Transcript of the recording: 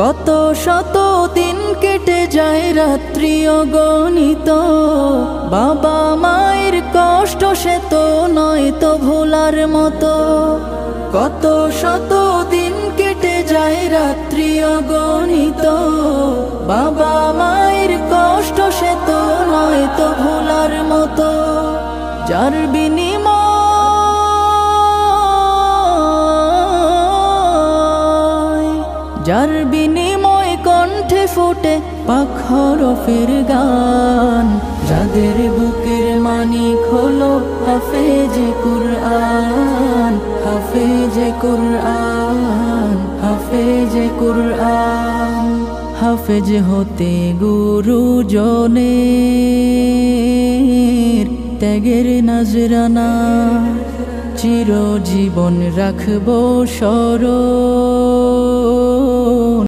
কত শত দিন কেটে যায় রাত্রি অগণিত, বাবা মায়ের কষ্ট সে তো নয় তো ভোলার মতো। কত শত দিন কেটে যায় রাত্রি অগণিত, বাবা মায়ের কষ্ট সে তো নয় তো ভোলার মতো। যার বিনিময় কণ্ঠে ফোটে পাক হরফের গান, যাদের বুকের মানিক হলো হাফেজে কুরআন, হাফেজে কুরআন, হাফেজে কুরআন। হাফেজ হতে গুরুজনের ত্যাগের নজরানা চিরজীবন রাখবো স্মরণ।